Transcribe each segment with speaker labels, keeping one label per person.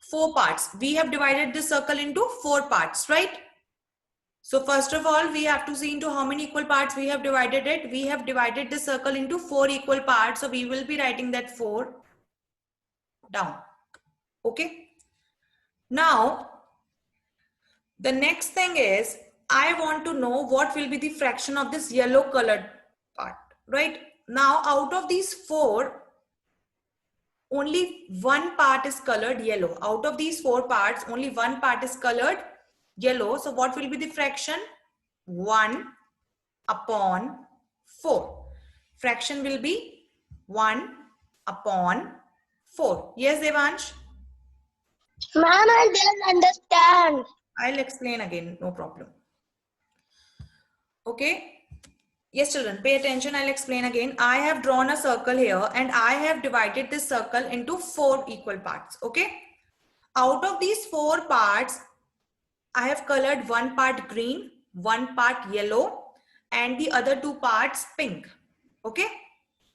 Speaker 1: 4 parts. We have divided this circle into 4 parts, right? So first of all, we have to see into how many equal parts we have divided it. We have divided the circle into 4 equal parts. So we will be writing that 4 down. Okay. Now, the next thing is, I want to know what will be the fraction of this yellow colored part, right? Now, out of these 4, only one part is colored yellow. Out of these 4 parts, only one part is colored yellow. So what will be the fraction? 1 upon 4. Fraction will be 1 upon 4. Yes, Devansh?
Speaker 2: Ma'am, I didn't understand.
Speaker 1: I'll explain again, no problem. Okay. Yes, children, pay attention. I'll explain again. I have drawn a circle here and I have divided this circle into 4 equal parts. Okay. Out of these 4 parts, I have colored one part green, one part yellow, and the other 2 parts pink. Okay.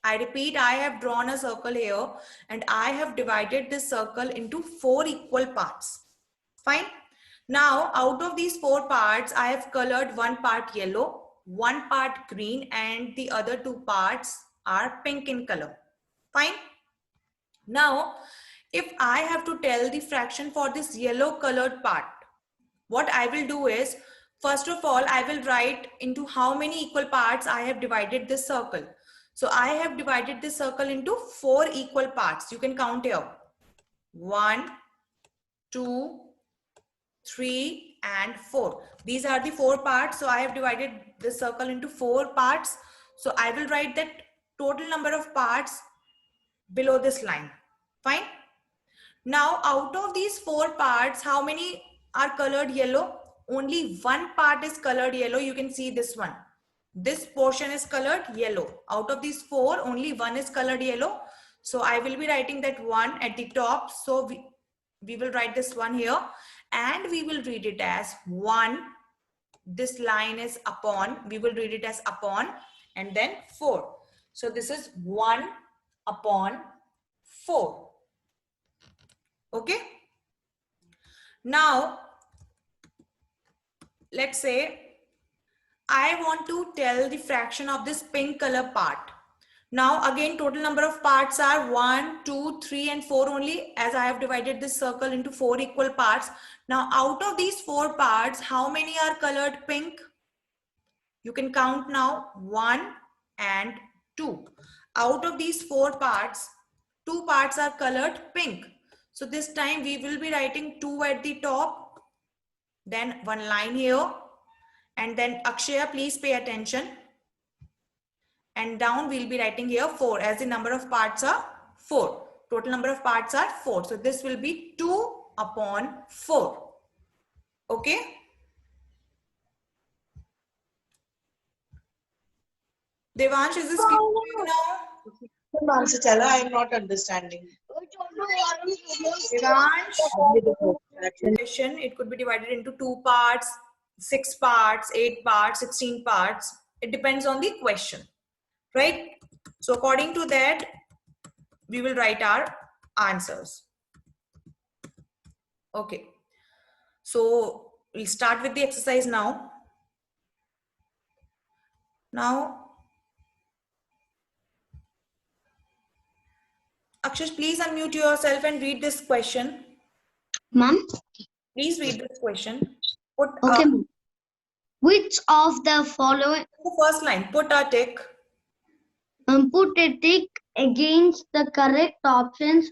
Speaker 1: I repeat, I have drawn a circle here and I have divided this circle into 4 equal parts. Fine. Now, out of these 4 parts, I have colored one part yellow, one part green, and the other 2 parts are pink in color. Fine. Now, if I have to tell the fraction for this yellow colored part, what I will do is, first of all, I will write into how many equal parts I have divided this circle. So I have divided this circle into 4 equal parts. You can count here. 1, 2, 3, and 4. These are the 4 parts. So I have divided this circle into 4 parts. So I will write that total number of parts below this line. Fine. Now, out of these 4 parts, how many are colored yellow? Only one part is colored yellow. You can see this one. This portion is colored yellow. Out of these 4, only one is colored yellow. So I will be writing that 1 at the top. So we will write this 1 here and we will read it as 1. This line is upon. We will read it as upon and then 4. So this is 1 upon 4. Okay. Now, let's say I want to tell the fraction of this pink color part. Now again, total number of parts are 1, 2, 3, and 4 only, as I have divided this circle into 4 equal parts. Now out of these 4 parts, how many are colored pink? You can count now. 1 and 2. Out of these 4 parts, 2 parts are colored pink. So this time we will be writing 2 at the top, then one line here, and then Akshaya, please pay attention. And down we'll be writing here 4, as the number of parts are 4. Total number of parts are 4. So this will be 2 upon 4. Okay. Devansh, is this clear to you now?
Speaker 3: Ma'am, Challa, I am not understanding.
Speaker 1: Devansh, question, it could be divided into 2 parts, 6 parts, 8 parts, 16 parts. It depends on the question, right? So according to that, we will write our answers. Okay. So we'll start with the exercise now. Now, Akshay, please unmute yourself and read this question.
Speaker 2: Ma'am?
Speaker 1: Please read this question. Put
Speaker 2: Okay. Which of the following?
Speaker 1: the first line, put a tick.
Speaker 2: Put a tick against the correct options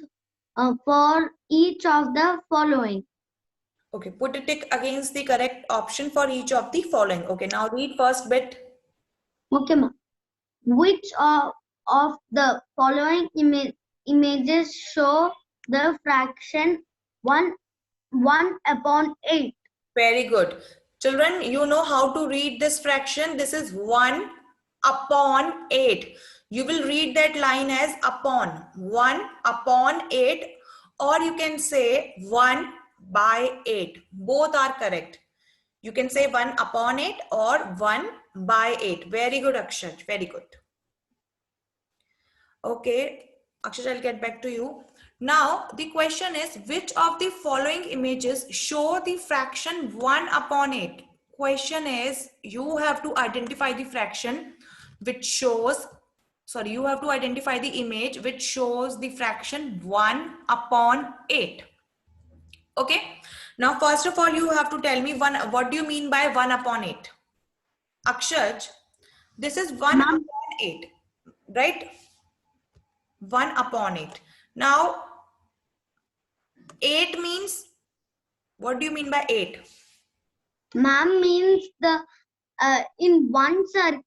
Speaker 2: for each of the following.
Speaker 1: Okay, put a tick against the correct option for each of the following. Okay, now read first bit.
Speaker 2: Okay, ma'am. Which of the following images show the fraction 1 upon 8?
Speaker 1: Very good. Children, you know how to read this fraction. This is 1 upon 8. You will read that line as upon. 1 upon 8, or you can say 1 by 8. Both are correct. You can say 1 upon 8 or 1 by 8. Very good, Akshay. Very good. Okay, Akshay, I'll get back to you. Now the question is, which of the following images show the fraction 1 upon 8? Question is, you have to identify the fraction which shows, sorry, you have to identify the image which shows the fraction 1 upon 8. Okay. Now, first of all, you have to tell me what do you mean by 1 upon 8? Akshaj, this is 1
Speaker 2: Ma'am.
Speaker 1: upon 8, right? 1 upon 8. Now, 8 means, what do you mean by 8?
Speaker 2: Ma'am means in one circle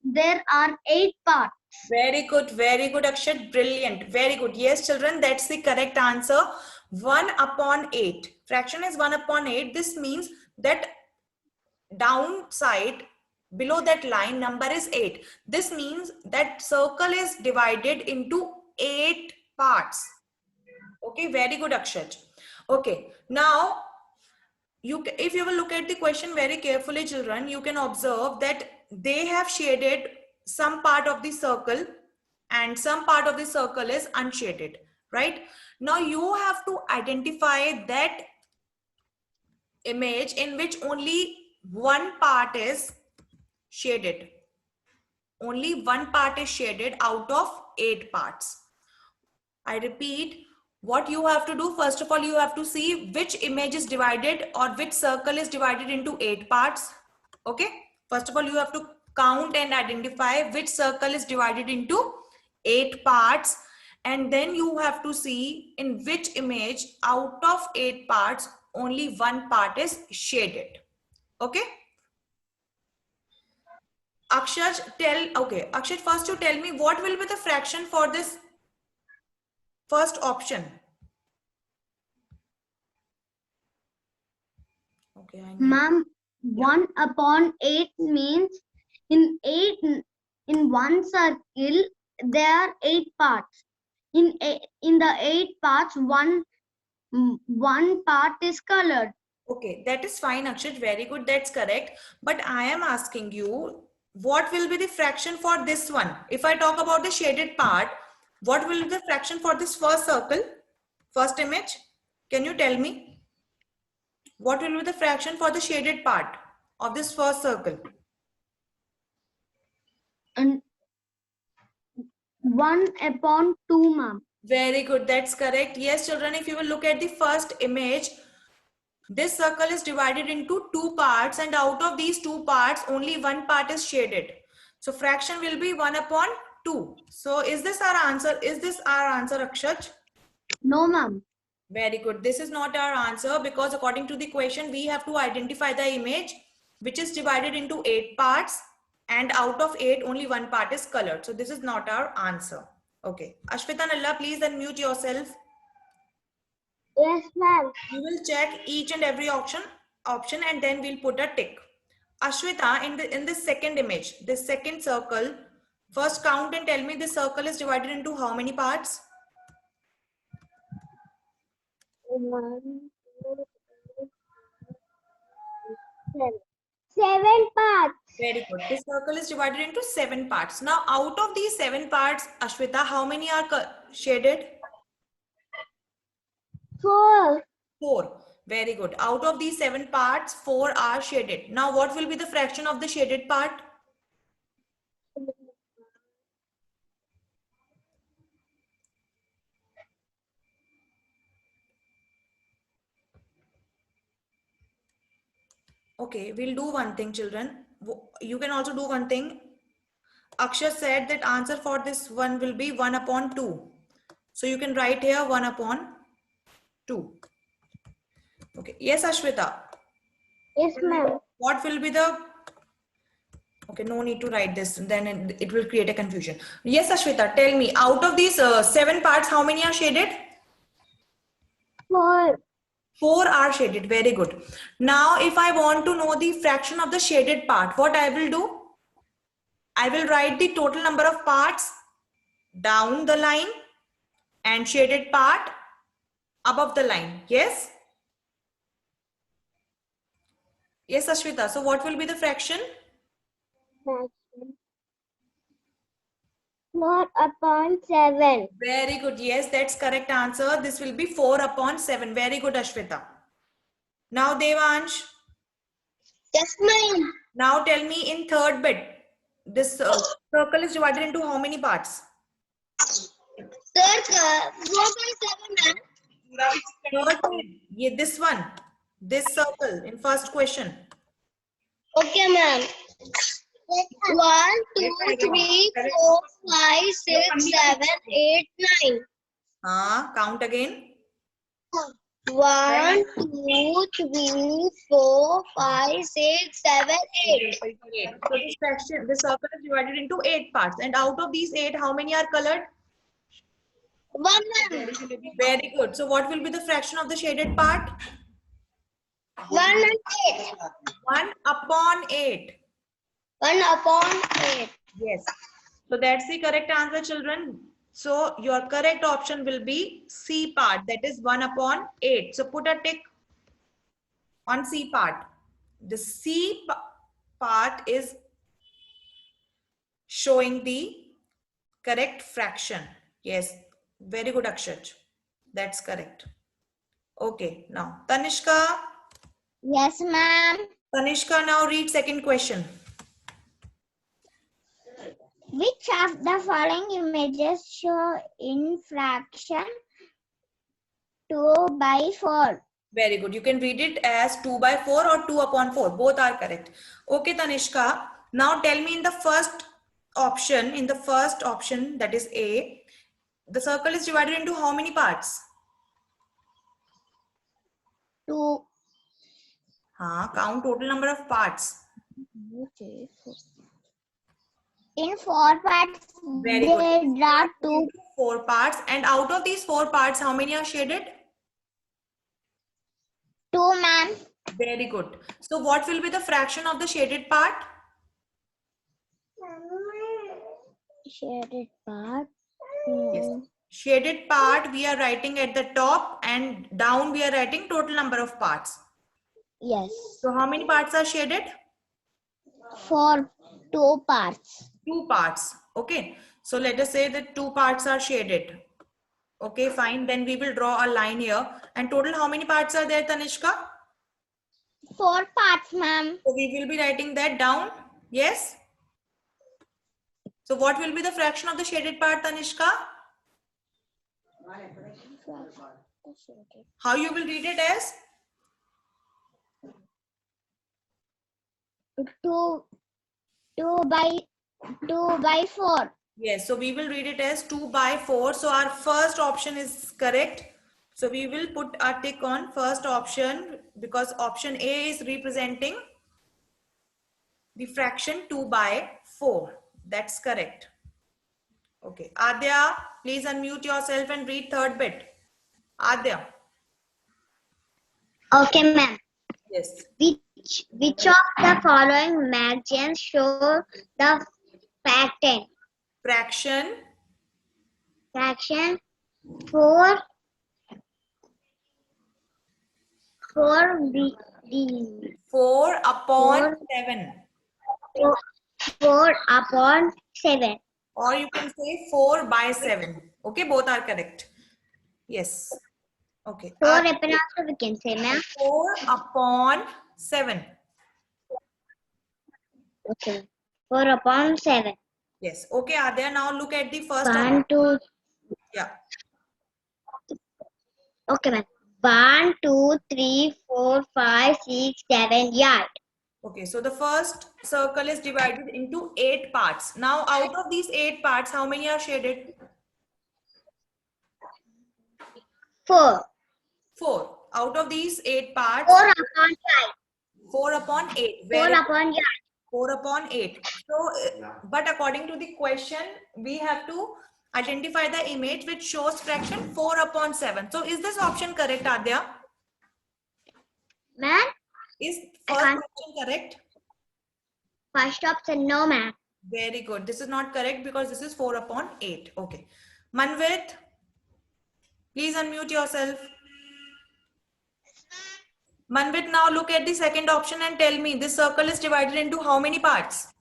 Speaker 2: there are 8 parts.
Speaker 1: Very good, Akshat, brilliant, very good. Yes, children, that's the correct answer. 1 upon 8. Fraction is 1 upon 8. This means that downside, below that line, number is 8. This means that circle is divided into 8 parts. Okay, very good, Akshat. Okay, now if you will look at the question very carefully, children, you can observe that they have shaded some part of the circle and some part of the circle is unshaded, right? Now you have to identify that image in which only one part is shaded. Only one part is shaded out of 8 parts. I repeat, what you have to do, first of all, you have to see which image is divided or which circle is divided into 8 parts. Okay. First of all, you have to count and identify which circle is divided into 8 parts. And then you have to see in which image out of 8 parts, only one part is shaded. Okay. Akshat, Akshat, first you tell me what will be the fraction for this first option. Okay,
Speaker 2: Ma'am, 1 upon 8 means in one circle there are 8 parts. In the 8 parts, one part is colored.
Speaker 1: Okay, that is fine, Akshat. Very good. That's correct. But I am asking you, what will be the fraction for this one? If I talk about the shaded part, what will be the fraction for this first circle, first image? Can you tell me? What will be the fraction for the shaded part of this first circle?
Speaker 2: And 1 upon 2, ma'am.
Speaker 1: Very good. That's correct. Yes, children, if you will look at the first image, this circle is divided into 2 parts, and out of these 2 parts, only one part is shaded. So fraction will be 1 upon 2. So is this our answer? Is this our answer, Akshat?
Speaker 2: No, ma'am.
Speaker 1: Very good. This is not our answer because according to the question, we have to identify the image which is divided into 8 parts, and out of 8, only one part is colored. So this is not our answer. Okay. Ashwita Nalla, please unmute yourself.
Speaker 2: Yes, ma'am.
Speaker 1: We will check each and every option and then we'll put a tick. Ashwita, in the second image, the second circle, first count and tell me the circle is divided into how many parts?
Speaker 2: 7 parts.
Speaker 1: Very good. This circle is divided into 7 parts. Now, out of these 7 parts, Ashwita, how many are shaded?
Speaker 2: 4.
Speaker 1: 4. Very good. Out of these 7 parts, 4 are shaded. Now, what will be the fraction of the shaded part? Okay, we'll do one thing, children. You can also do one thing. Akshay said that answer for this one will be 1 upon 2. So you can write here 1 upon 2. Okay. Yes, Ashwita.
Speaker 2: Yes, ma'am.
Speaker 1: What will be the... Okay, no need to write this. Then it will create a confusion. Yes, Ashwita, tell me, out of these 7 parts, how many are shaded?
Speaker 2: 4.
Speaker 1: 4 are shaded. Very good. Now, if I want to know the fraction of the shaded part, what I will do? I will write the total number of parts down the line and shaded part above the line. Yes? Yes, Ashwita. So what will be the fraction?
Speaker 2: 4/7.
Speaker 1: Very good. Yes, that's correct answer. This will be 4/7. Very good, Ashwita. Now, Devansh,
Speaker 2: Yes, ma'am.
Speaker 1: now tell me in third bit, this circle is divided into how many parts?
Speaker 2: Circle 4/7, ma'am.
Speaker 1: Third bit, yeah, this circle in first question.
Speaker 2: Okay, ma'am. 1, 2, 3, 4, 5, 6, 7, 8, 9.
Speaker 1: Count again.
Speaker 2: 1, 2, 3, 4, 5, 6, 7, 8.
Speaker 1: Eight. So this fraction, this circle is divided into 8 parts, and out of these 8, how many are colored?
Speaker 2: 1, ma'am.
Speaker 1: Very good. So what will be the fraction of the shaded part?
Speaker 2: 1 and 8.
Speaker 1: 1/8.
Speaker 2: 1/8.
Speaker 1: Yes. So that's the correct answer, children. So your correct option will be C part, that is 1/8. So put a tick on C part. The C part is showing the correct fraction. Yes. Very good, Akshat. That's correct. Okay. Now, Tanishka.
Speaker 2: Yes, ma'am.
Speaker 1: Tanishka, now read second question.
Speaker 2: Which of the following images show in fraction 2/4?
Speaker 1: Very good. You can read it as 2/4 or 2/4. Both are correct. Okay, Tanishka. Now tell me in the first option, that is A, the circle is divided into how many parts?
Speaker 2: 2.
Speaker 1: Count total number of parts.
Speaker 2: In 4 parts,
Speaker 1: Very
Speaker 2: they
Speaker 1: good.
Speaker 2: draw 2.
Speaker 1: 4 parts. And out of these 4 parts, how many are shaded?
Speaker 2: 2, ma'am.
Speaker 1: Very good. So what will be the fraction of the shaded part?
Speaker 2: Shaded part.
Speaker 1: Yes. Shaded part we are writing at the top, and down we are writing total number of parts.
Speaker 2: Yes.
Speaker 1: So how many parts are shaded?
Speaker 2: 2 parts.
Speaker 1: 2 parts. Okay. So let us say that 2 parts are shaded. Okay, fine. Then we will draw a line here. And total how many parts are there, Tanishka?
Speaker 2: 4 parts, ma'am.
Speaker 1: So we will be writing that down. Yes. So what will be the fraction of the shaded part, Tanishka? How you will read it as?
Speaker 2: 2/4.
Speaker 1: Yes, so we will read it as 2/4. So our first option is correct. So we will put a tick on first option because option A is representing the fraction 2/4. That's correct. Okay. Adya, please unmute yourself and read third bit. Adya.
Speaker 2: Okay, ma'am.
Speaker 1: Yes.
Speaker 2: Which of the following margins show the fraction?
Speaker 1: Fraction.
Speaker 2: Fraction 4 the
Speaker 1: 4/7.
Speaker 2: 4/7.
Speaker 1: Or you can say 4/7. Okay, both are correct. Yes. Okay.
Speaker 2: 4/7 also we can say, ma'am.
Speaker 1: 4/7.
Speaker 2: Okay. 4/7.
Speaker 1: Yes. Okay, Adya. Now look at the first
Speaker 2: 1, 2.
Speaker 1: Yeah.
Speaker 2: Okay, ma'am. 1, 2, 3, 4, 5, 6, 7, 8.
Speaker 1: Okay, so the first circle is divided into 8 parts. Now, out of these 8 parts, how many are shaded?
Speaker 2: 4.
Speaker 1: 4. Out of these 8 parts,
Speaker 2: 4/5.
Speaker 1: 4/8.
Speaker 2: 4/8.
Speaker 1: 4/8. So, but according to the question, we have to identify the image which shows fraction 4/7. So, is this option correct, Adya?
Speaker 2: Ma'am,
Speaker 1: Is first option correct?
Speaker 2: first option, no, ma'am.
Speaker 1: Very good. This is not correct because this is 4/8. Okay. Manvit, please unmute yourself. Manvit, now look at the second option and tell me this circle is divided into how many parts?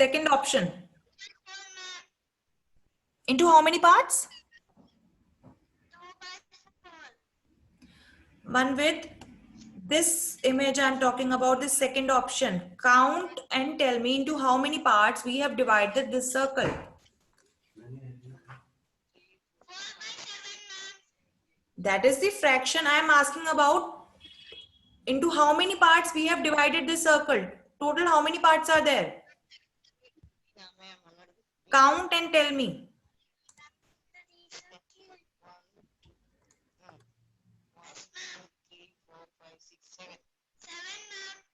Speaker 1: Second option. Into how many parts? Manvit, this image I'm talking about, this second option. Count and tell me into how many parts we have divided this circle. That is the fraction I am asking about. Into how many parts we have divided this circle? Total how many parts are there? Count and tell me.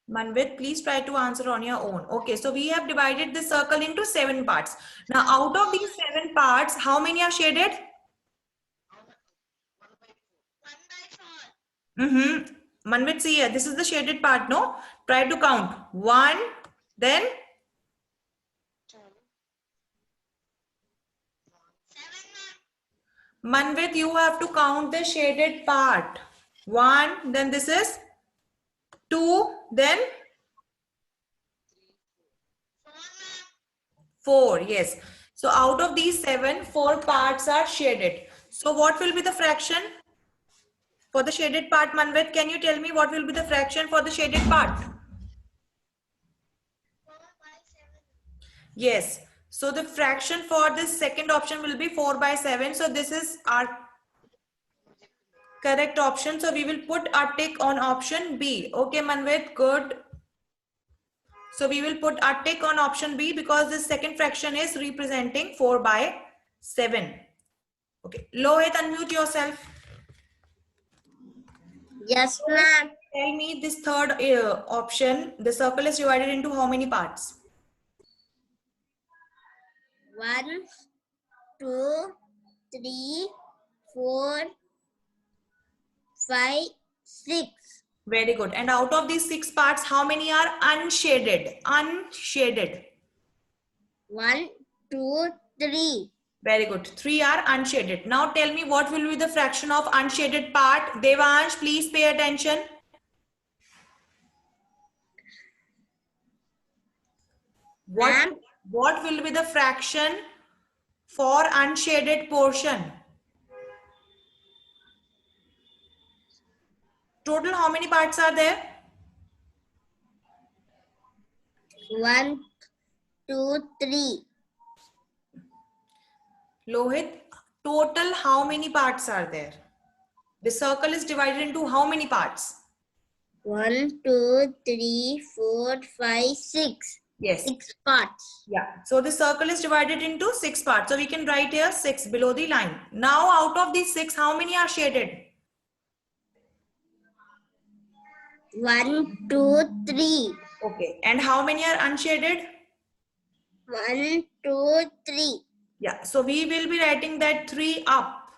Speaker 1: Manvit, please try to answer on your own. Okay, so we have divided this circle into 7 parts. Now, out of these 7 parts, how many are shaded? Manvit, see here, this is the shaded part, no? Try to count. 1, then? Manvit, you have to count the shaded part. 1, then this is 2, then 4. Yes. So out of these 7, 4 parts are shaded. So what will be the fraction for the shaded part, Manvit? Can you tell me what will be the fraction for the shaded part? 4/7. Yes. So the fraction for this second option will be 4/7. So this is our correct option. So we will put a tick on option B. Okay, Manvit, good. So we will put a tick on option B because this second fraction is representing 4/7. Okay, Lohit, unmute yourself.
Speaker 2: Yes, ma'am.
Speaker 1: Tell me this third option, the circle is divided into how many parts?
Speaker 2: 1, 2, 3, 4, 5, 6.
Speaker 1: Very good. And out of these 6 parts, how many are unshaded? Unshaded.
Speaker 2: 1, 2, 3.
Speaker 1: Very good. 3 are unshaded. Now tell me what will be the fraction of unshaded part? Devansh, please pay attention. What will be the fraction for unshaded portion? Total how many parts are there?
Speaker 2: 1, 2, 3.
Speaker 1: Lohit, total how many parts are there? The circle is divided into how many parts?
Speaker 2: 1, 2, 3, 4, 5, 6.
Speaker 1: Yes.
Speaker 2: 6 parts.
Speaker 1: Yeah. So the circle is divided into 6 parts. So we can write here 6 below the line. Now out of these 6, how many are shaded?
Speaker 2: 1, 2, 3.
Speaker 1: Okay. And how many are unshaded?
Speaker 2: 1, 2, 3.
Speaker 1: Yeah. So we will be writing that 3 up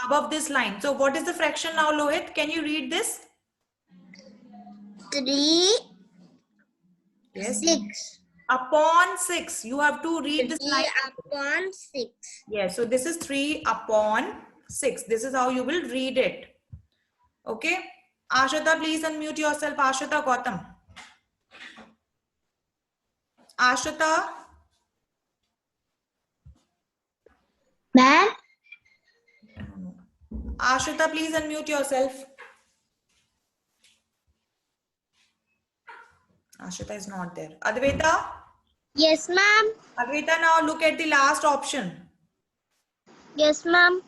Speaker 1: above this line. So what is the fraction now, Lohit? Can you read this?
Speaker 2: 3,
Speaker 1: Yes.
Speaker 2: 6.
Speaker 1: Upon 6. You have to read this
Speaker 2: 3
Speaker 1: line.
Speaker 2: upon 6.
Speaker 1: Yes. So this is 3 upon 6. This is how you will read it. Okay. Ashita, please unmute yourself. Ashita Gautam. Ashita.
Speaker 2: Ma'am?
Speaker 1: Ashita, please unmute yourself. Ashita is not there. Advaita?
Speaker 2: Yes, ma'am.
Speaker 1: Advaita, now look at the last option.
Speaker 2: Yes, ma'am.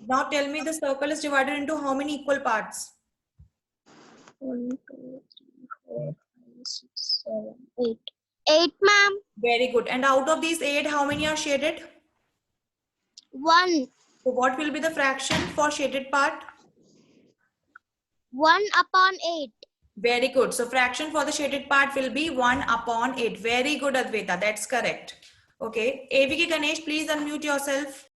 Speaker 1: Now tell me the circle is divided into how many equal parts?
Speaker 2: 1, 2, 3, 4, 5, 6, 7, 8. 8, ma'am.
Speaker 1: Very good. And out of these 8, how many are shaded?
Speaker 2: 1.
Speaker 1: So what will be the fraction for shaded part?
Speaker 2: 1 upon 8.
Speaker 1: Very good. So fraction for the shaded part will be 1 upon 8. Very good, Advaita. That's correct. Okay. AVK Ganesh, please unmute yourself.